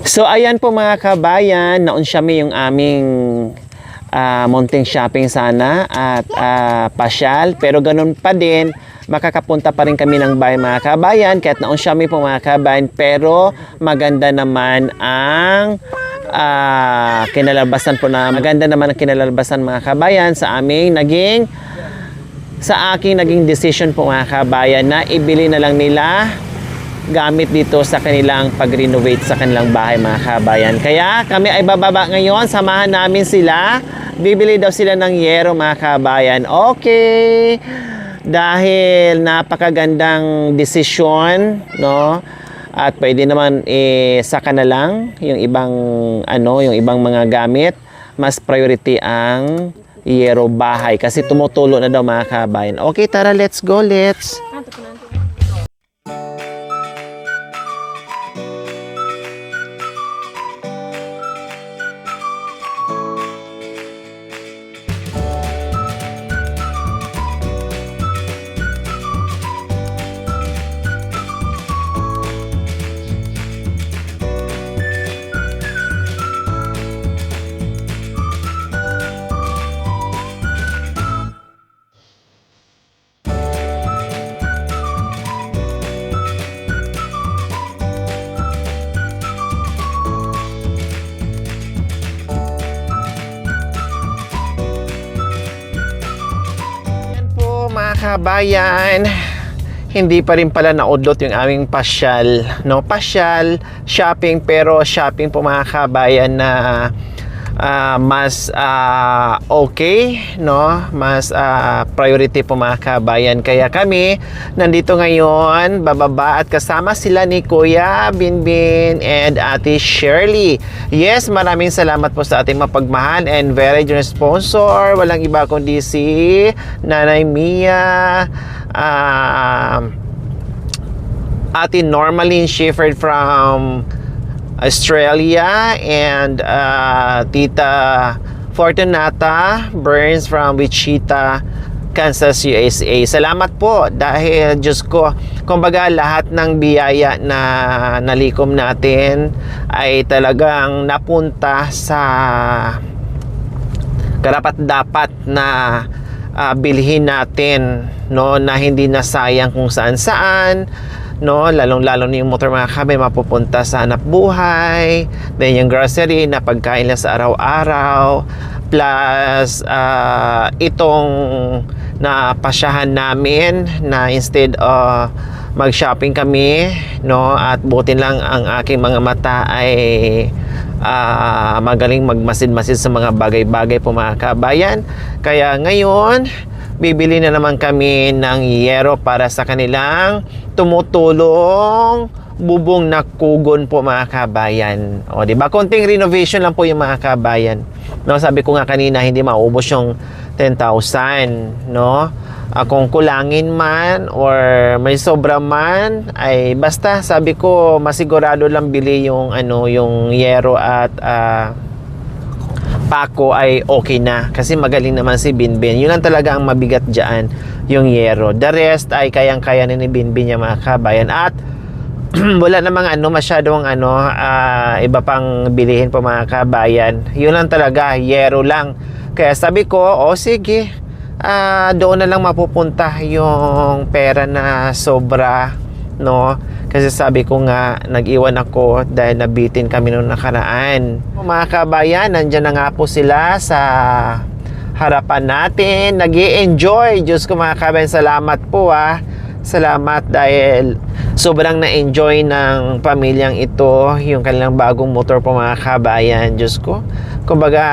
So ayan po mga kabayan, naunsyami yung aming munting shopping sana at pasyal. Pero ganun pa din, makakapunta pa rin kami ng bahay mga kabayan kahit naunsyami po mga kabayan. Pero maganda naman ang kinalabasan po na maganda naman ang kinalabasan mga kabayan sa aking naging decision po mga kabayan na ibili na lang nila gamit dito sa kanilang pag-renovate sa kanilang bahay mga kabayan. Kaya kami ay bababa ngayon, samahan namin sila. Bibili daw sila ng yero mga kabayan. Okay. Dahil napakagandang desisyon, no? At pwede naman saka na lang yung ibang mga gamit. Mas priority ang yero bahay kasi tumutulo na daw mga kabayan. Okay, tara, let's go, let's. Mga kabayan, hindi pa rin pala naudlot yung aming pasyal, no? Pasyal, shopping, pero shopping po mga kabayan na mas okay, no? Mas priority po mga kabayan. Kaya kami nandito ngayon, bababa at kasama sila ni Kuya Binbin and Ate Shirley. Yes, maraming salamat po sa ating mapagmahal and very generous sponsor. Walang iba kundi si Nanay Mia, Ate Normaline Schiffer from Australia, and Tita Fortunata Burns from Wichita, Kansas, USA. Salamat po dahil Diyos ko, kumbaga lahat ng biyaya na nalikom natin ay talagang napunta sa karapat-dapat na bilhin natin, no, na hindi nasayang kung saan-saan, no, lalong-lalo na yung motor mga kabay mapupunta sa hanap buhay, then yung grocery na pagkain lang sa araw-araw, plus itong napasyahan namin na instead mag-shopping kami, no, at buti lang ang aking mga mata ay magaling magmasid-masid sa mga bagay-bagay po mga kabayan. Kaya ngayon bibili na naman kami ng yero para sa kanilang tumutulong bubong na kugon po mga kabayan. O, di ba? Konting renovation lang po yung mga kabayan. No, sabi ko nga kanina, hindi maubos yung 10,000, no? Kung kulangin man or may sobra man, ay basta sabi ko masigurado lang bili yung yung yero at pako ay okay na kasi magaling naman si Binbin. Yun lang talaga ang mabigat dyan, yung yero. The rest ay kayang-kaya ni Binbin yung mga kabayan. At wala namang masyadong iba pang bilihin po mga kabayan. Yun lang talaga, yero lang. Kaya sabi ko, sige, doon na lang mapupunta yung pera na sobra, no? Kasi sabi ko nga, nag-iwan ako dahil nabitin kami noong nakaraan. Mga kabayan, nandyan na nga po sila sa harapan natin. Nag-i-enjoy. Diyos ko mga kabayan, salamat po Salamat dahil sobrang na-enjoy ng pamilyang ito yung kanilang bagong motor po mga kabayan. Diyos ko. Kumbaga,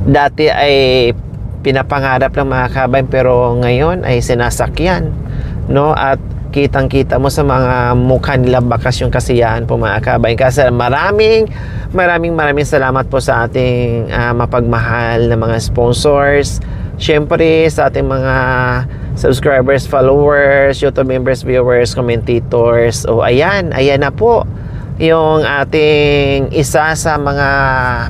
dati ay pinapangarap ng mga kabayan pero ngayon ay sinasakyan, no? At kitang-kita mo sa mga mukha nila bakas yung kasiyahan po mga kabayan. Kasi maraming salamat po sa ating mapagmahal na mga sponsors. Siyempre sa ating mga subscribers, followers, YouTube members, viewers, commentators. Ayan na po yung ating isa sa mga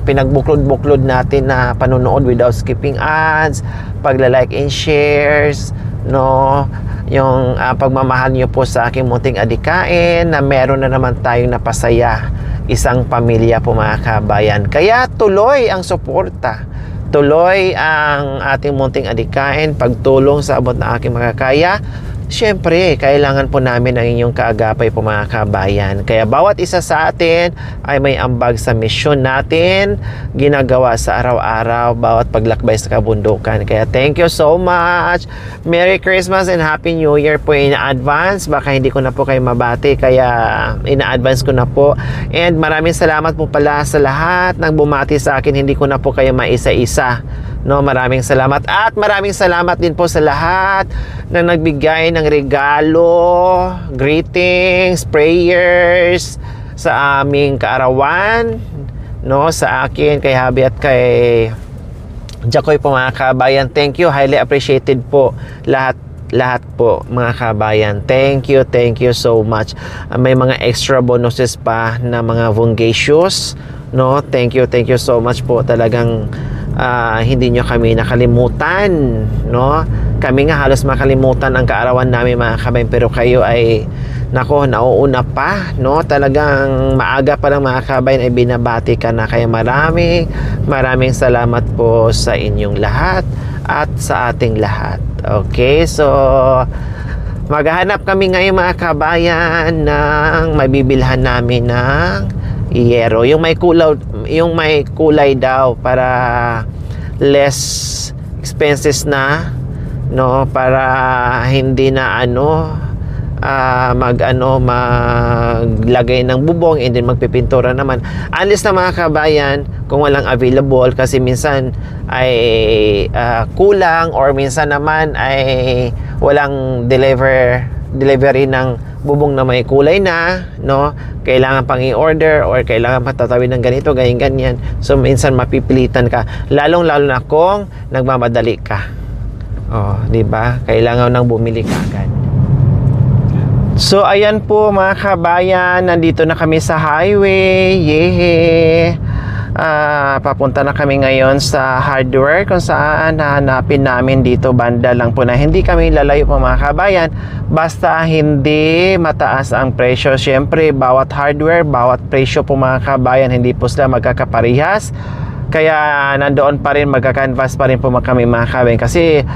pinagbuklod-buklod natin na panonood without skipping ads, pagla-like and shares, no? pagmamahal niyo po sa aking munting adikain, na meron na naman tayong napasaya, isang pamilya po mga kabayan. Kaya tuloy ang suporta, tuloy ang ating munting adikain, pagtulong sa abot na aking makakaya. Siyempre, kailangan po namin ang inyong kaagapay po mga kabayan. Kaya bawat isa sa atin ay may ambag sa misyon natin, ginagawa sa araw-araw, bawat paglakbay sa kabundukan. Kaya thank you so much. Merry Christmas and Happy New Year po in advance. Baka hindi ko na po kayo mabati, kaya ina-advance ko na po. And maraming salamat po pala sa lahat ng bumati sa akin. Hindi ko na po kayo maisa-isa. No, maraming salamat. At maraming salamat din po sa lahat na nagbigay ng regalo, greetings, prayers sa aming kaarawan, no, sa akin, kay Habi at kay Jacoy po mga kabayan. Thank you, highly appreciated po lahat po mga kabayan. Thank you so much. May mga extra bonuses pa na mga Vungacious, no. Thank you so much po. Talagang hindi nyo kami nakalimutan, no. Kami nga halos makalimutan ang kaarawan namin mga kabayan, pero kayo ay nako, nauuna pa, no. Talagang maaga pa lang mga kabayan ay binabati ka na. Kaya maraming salamat po sa inyong lahat at sa ating lahat. Okay, so maghahanap kami ngayon mga kabayan ng mabibilhan namin ng yero, yung may kulay daw, para less expenses na, no, para hindi na maglagay ng bubong and then magpipintura naman. Unless na mga kabayan, kung walang available, kasi minsan ay kulang, or minsan naman ay walang delivery ng bubong na may kulay na, no, kailangan pang i-order or kailangan patatawid ng ganito, ganyan. So minsan mapipilitan ka, lalong-lalo na kung nagmamadali ka. Di ba? Kailangan nang bumili ka agad. So ayan po mga kabayan, nandito na kami sa highway. Yehe! Papunta na kami ngayon sa hardware, kung saan hahanapin namin dito banda lang po, na hindi kami lalayo po mga kabayan, basta hindi mataas ang presyo. Siyempre bawat hardware, bawat presyo po mga kabayan, hindi po sila magkakaparihas. Kaya nandoon pa rin, magkakanvas pa rin po kami mga kabayan. Kasi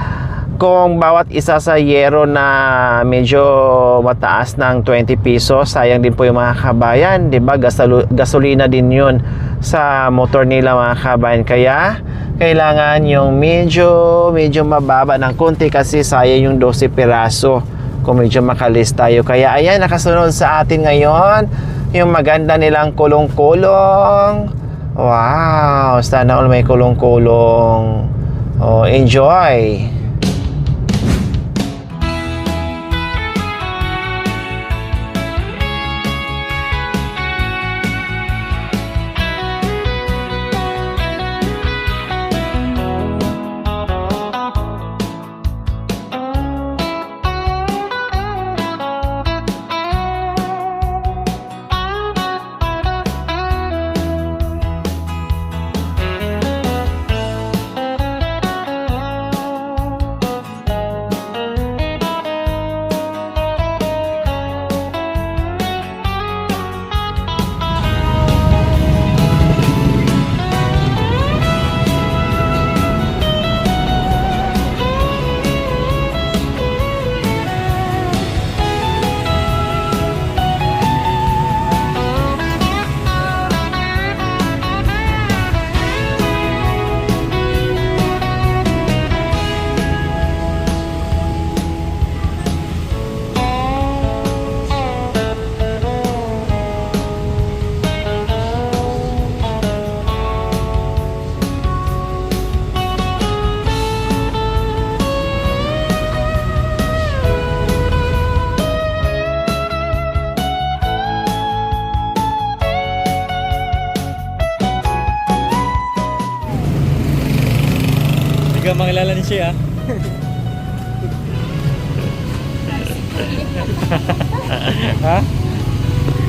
kung bawat isa sa yero na medyo mataas ng 20 pesos, sayang din po yung mga kabayan, di ba? Gasolina din yun sa motor nila mga kabayan. Kaya kailangan yung medyo mababa ng konti, kasi sayang yung 12 piraso kung medyo makalis tayo. Kaya ayan, nakasunod sa atin ngayon yung maganda nilang kulong-kulong. Wow, sana all may kulong-kulong. Enjoy. Hindi ka makilala ni siya. Ha?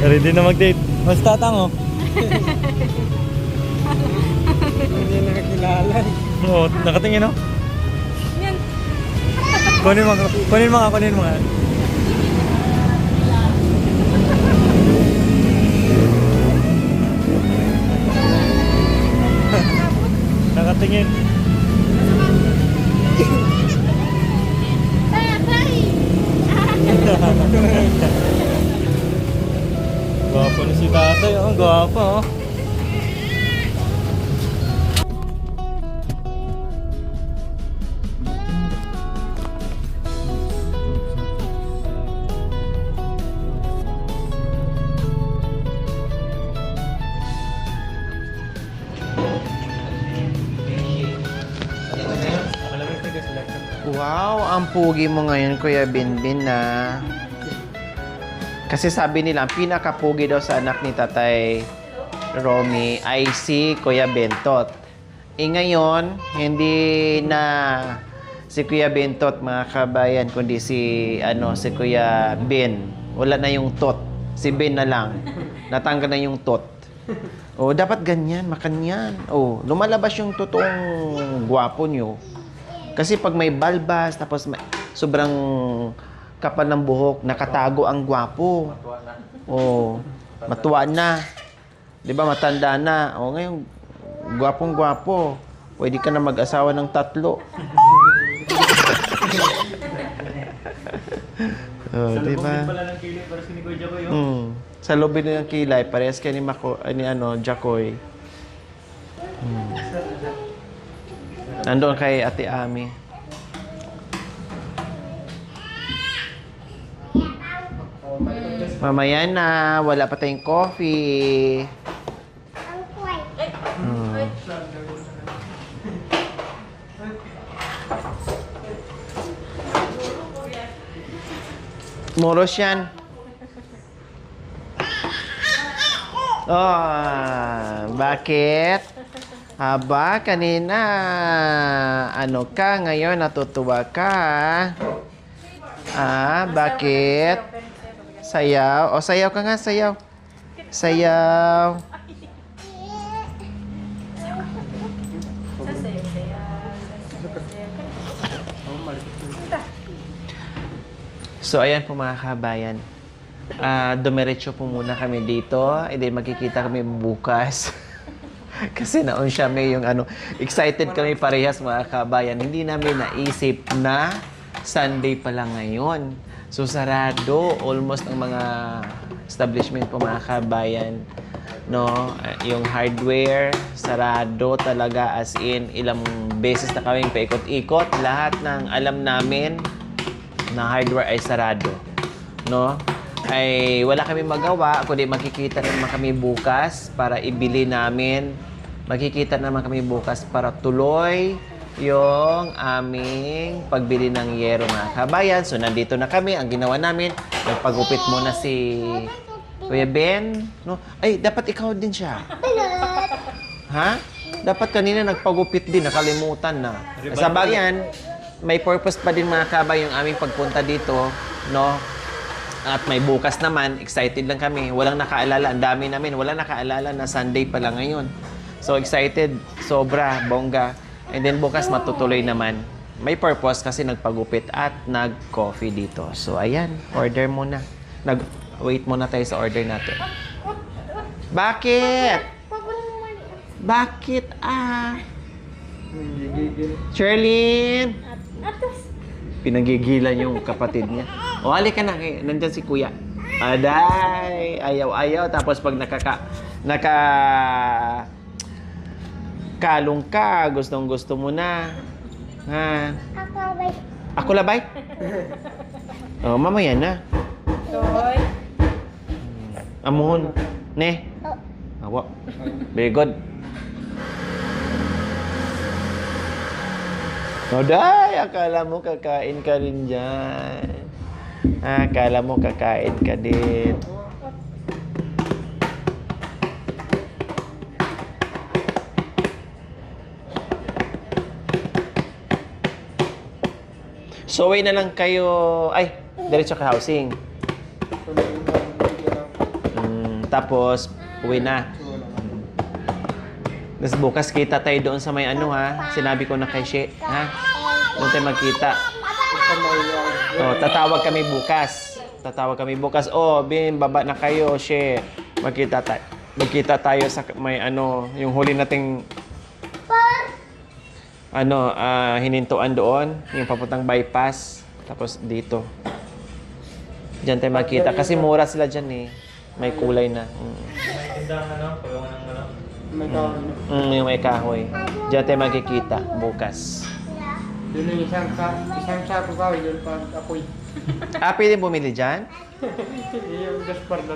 Ready na mag-date. Mas tatang, oh. Hindi nakakilala. Oo, nakatingin, oh. Yan. Kunin mo nga, kunin mo nga. Nakatingin. Gwapo ni si tatay, oh. Gwapo, oh. Wow, ang pugi mo ngayon, Kuya Binbin na. Kasi sabi nila, ang pinakapugi daw sa anak ni Tatay Romy ay si Kuya Bentot. Ngayon, hindi na si Kuya Bentot, mga kabayan, kundi si Kuya Ben. Wala na yung tot. Si Ben na lang. Natanggal na yung tot. Oh, dapat ganyan, makanyan. Oh, lumalabas yung totoong gwapo nyo. Kasi pag may balbas, tapos sobrang kapal ng buhok, nakatago ang gwapo. Oh, matuwa na. 'Di ba, matanda na. Oh, ngayon gwapong-gwapo. Pwede ka na mag-asawa ng 3. Oh, 'di ba? Pala ng kilay para si Kuya Jacoy, oh. Sa loob din ng kilay, parehas kay ni Jacoy. Nandoon kay Ate Ami. Mamaya na, wala pa tayong coffee. Moros yan. Bakit? Aba, kanina, ngayon natutuwa ka? Bakit? Sayaw? Sayaw ka nga, sayaw. Sayaw. So, ayan po mga kabayan. Dumiretso po muna kami dito. And then, magkikita kami bukas. Kasi naon siya may excited kami parehas mga kabayan. Hindi namin naisip na Sunday pala ngayon. So sarado almost ang mga establishment po mga kabayan. No, yung hardware sarado talaga, as in ilang beses na kaming paikot-ikot. Lahat ng alam namin na hardware ay sarado. No? Ay wala kami magawa kundi magkikita naman kami bukas para ibili namin. Magkikita naman kami bukas para tuloy yung aming pagbili ng yero mga kabayan. So nandito na kami. Ang ginawa namin, nagpagupit muna si Kuya Ben. No? Ay, dapat ikaw din siya. Ha? Dapat kanina nagpagupit din, nakalimutan na. Sa bagyan, may purpose pa din mga kabayan yung aming pagpunta dito, no? At may bukas naman, excited lang kami. Walang nakaalala, ang dami namin. Walang nakaalala na Sunday pala ngayon. So excited, sobra, bongga. And then bukas matutuloy naman. May purpose kasi nagpagupit at nag-coffee dito. So ayan, order muna. Wait muna tayo sa order natin. Bakit? Bakit Sherlyn! Pinagigilan yung kapatid niya. O, halika na. Nandyan si Kuya. Aday! Ayaw-ayaw. Tapos pag kalong ka, gustong-gusto mo na. Ha? Ako labay? O, mamaya na. Toy. Amuhon. Ne? Awa. Very good. Oday, akala mo kakain ka rin dyan. Akala mo kakain ka din. So, uwi na lang kayo. Ay, diretso ka housing. Tapos, uwi na. Tapos bukas kita tayo doon sa may ha. Sinabi ko na kay She, ha? Doon tayo magkita. Oh, tatawag kami bukas. Tatawag kami bukas. Oh, Bin, baba na kayo, she. Magkita tayo sa may ano, yung huli nating hinintuan doon, yung papuntang bypass. Tapos dito. Diyan tayo makita. Kasi mura sila dyan eh. May kulay na. May tindang ano, pagawa ng ano. May kahoy na. Yung may kahoy. Diyan tayo makikita bukas. Yun yung isang sako kahoy, yun pag apoy. Pwede bumili dyan? Yung Gaspar na.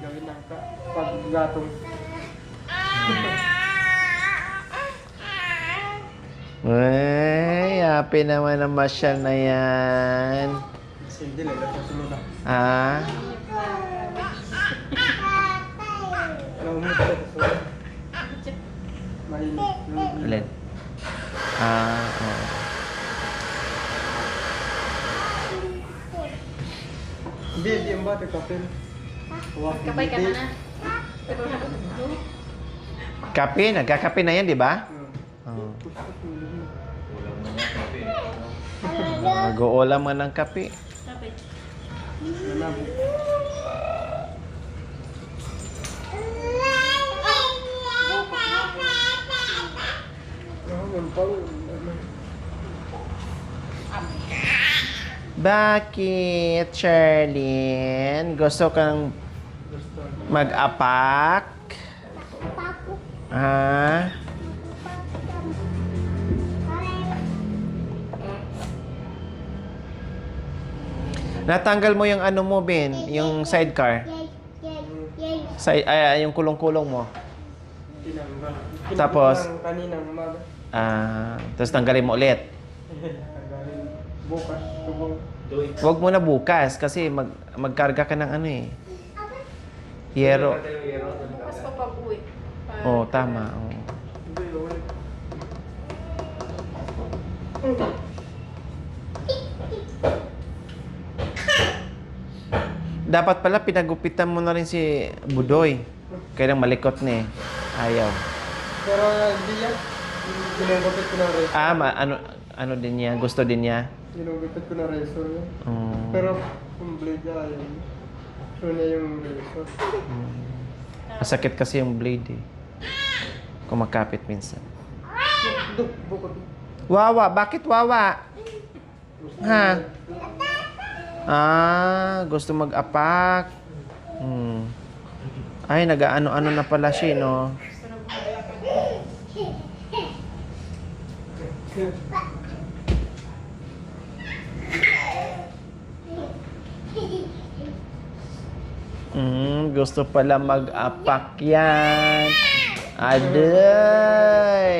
Gawin ng paggatong. Ay, happy naman ang masyal na yan. Hindi lang, sa sunod na. Alam mo sa sunod. Mainit. Alin? Oo. Hindi yung bata kapil. Kapay ka na. Kape, nagkakape na yan, di ba? Oo. Mag-uulam nga ng kape. Kapay. Bakit, Charlene? Gusto kang mag-apak? Natanggal mo yung ano mo, Ben? Yung sidecar? Yung kulong-kulong mo. Tinanggal. Tapos? Kaninang umaga. Tapos tanggalin mo ulit. Tanggalin bukas. Subong. Huwag mo na bukas kasi magkarga ka ng ano eh. Yero. Bukas pa pag-uwi. Oo, tama. Oo. Hindi, wala. Dapat pala pinagupitan mo na rin si Budoy. Kaya lang malikot na eh. Ayaw. Pero hindi yan. Ginugupit ko na reso. Ano din niya? Gusto din niya? Ginugupit ko na reso. Mm. Pero kung blade niya, yun. So niya yung reso. Masakit kasi yung blade eh. Kumakapit minsan. Bukod. Wawa, bakit wawa? Ha? Gusto mag-apak. Ay, nag-ano-ano na pala siya, no? Gusto pala mag-apak yan. Aday!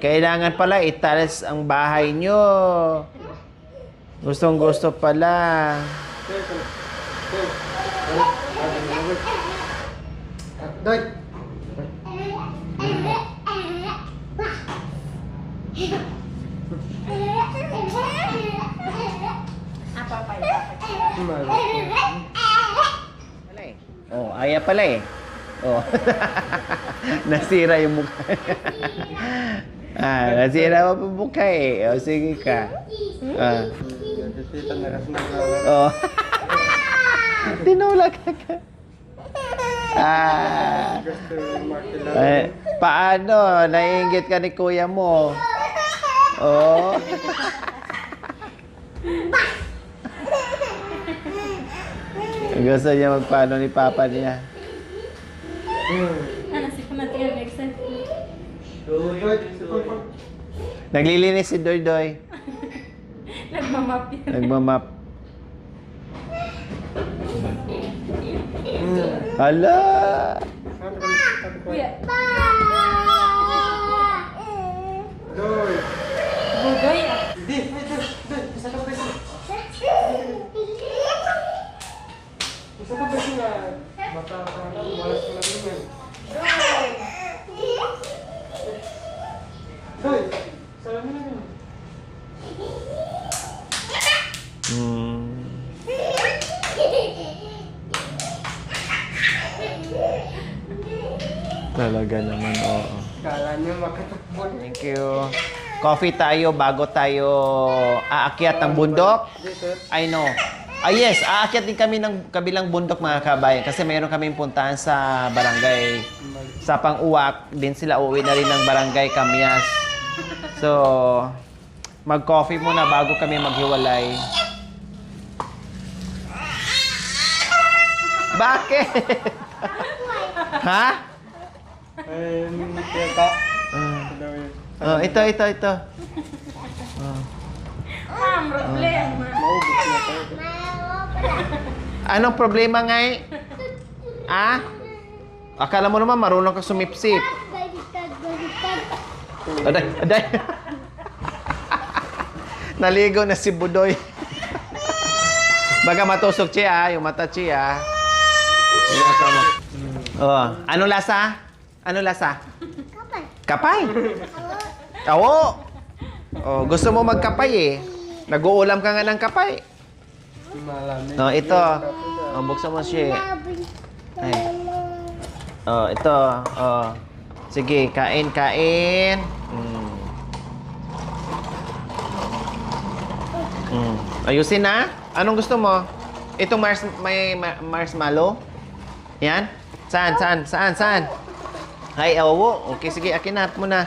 Kailangan pala italis ang bahay nyo. Gustong-gusto pala. Doy! Papay. Oh, aya pala eh. Oh. Nasira yung mukha. Nasira mo pa mukha eh. O, sige ka. Nasita na kasi naglalaro. Oh. Tinulak ka. Gusto yung makilala. Paano? Naiingit ka ni kuya mo. Oh. Gusto niya magpaano ni papa niya. Nasip ko natin yung next time. Naglilinis si Doy Doy. Nagmamap yan. Nagmamap. Hala! Kuya. Doy! Bugoy ah. Di! Isa ka beso! Isa ka beso nga! Mata ka lang, walas ka lang yan. Doy! Salam mo na yun. Talaga naman, oo. Kala niyo makatakbo. Thank you. Coffee tayo bago tayo aakyat ng bundok. I know. Yes, aakyat din kami ng kabilang bundok mga kabayan kasi mayroon kaming puntahan sa barangay sa Pang-uwak. Din sila uuwi na rin ng barangay Kamyas. So, mag-coffee muna bago kami maghiwalay. Bakit? Ha? Kaya Oh, ito. Ma'am, problema. Anong problema nga eh? Ah? Akala mo naman marunong ka sumipsip. Aday. Naligo na si Budoy. Baga matusok siya, yung mata siya. Oh, ano lasa? Ano lasa? Kapay. Oo. Oh, gusto mo magkapay eh. Nag-uulam ka nga ng kapay. Malamig. Oh, ito. Oh, buksan mo siya. Ay. Oh, ito. Oh. Sige, kain. Ayusin na. Anong gusto mo? Itong may marshmallow? Yan? Saan? Ay, awo. Okay, sige, akinat mo na.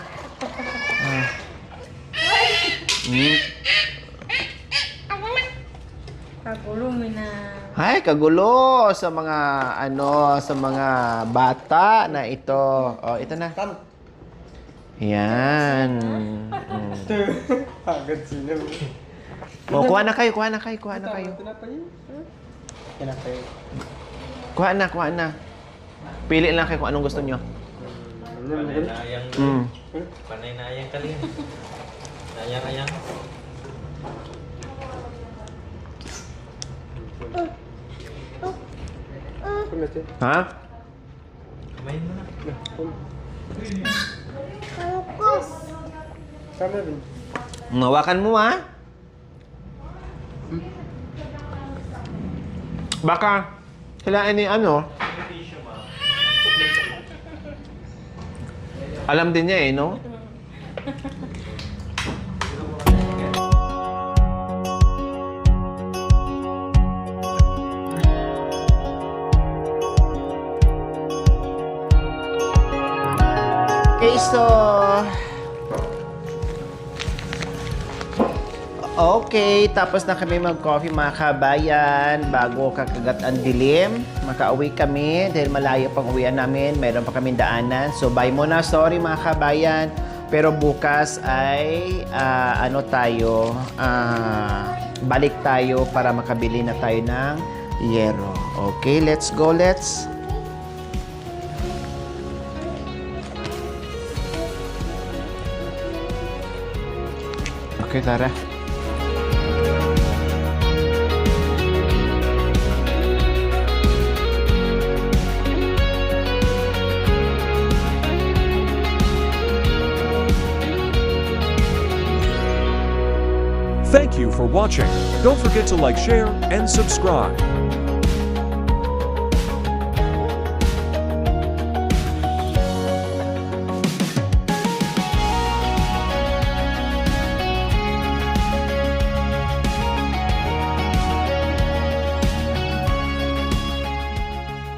Pagulumi na. Ay, kagulo sa mga sa mga bata na ito. Oh, ito na. Yan. Agad sila. Oh, kuha na kayo. Tinapay yun? Tinapay. Kuha na. Pili lang kayo kung anong gusto nyo. Panay-nayang. Panay-nayang ka rin. Nayang-ayang. Ha? Kumain mo na. Sama rin. Hawakan mo ha. Baka sila ni alam din niya eh, no? Okay, so okay, tapos na kami mag-coffee mga kabayan. Bago kakagat ang dilim, makauwi kami dahil malayo pang uwian namin. Meron pa kaming daanan. So, bye muna. Sorry mga kabayan. Pero bukas ay balik tayo para makabili na tayo ng yero. Okay, let's go. Okay, Tara. Thank you for watching. Don't forget to like, share, and subscribe.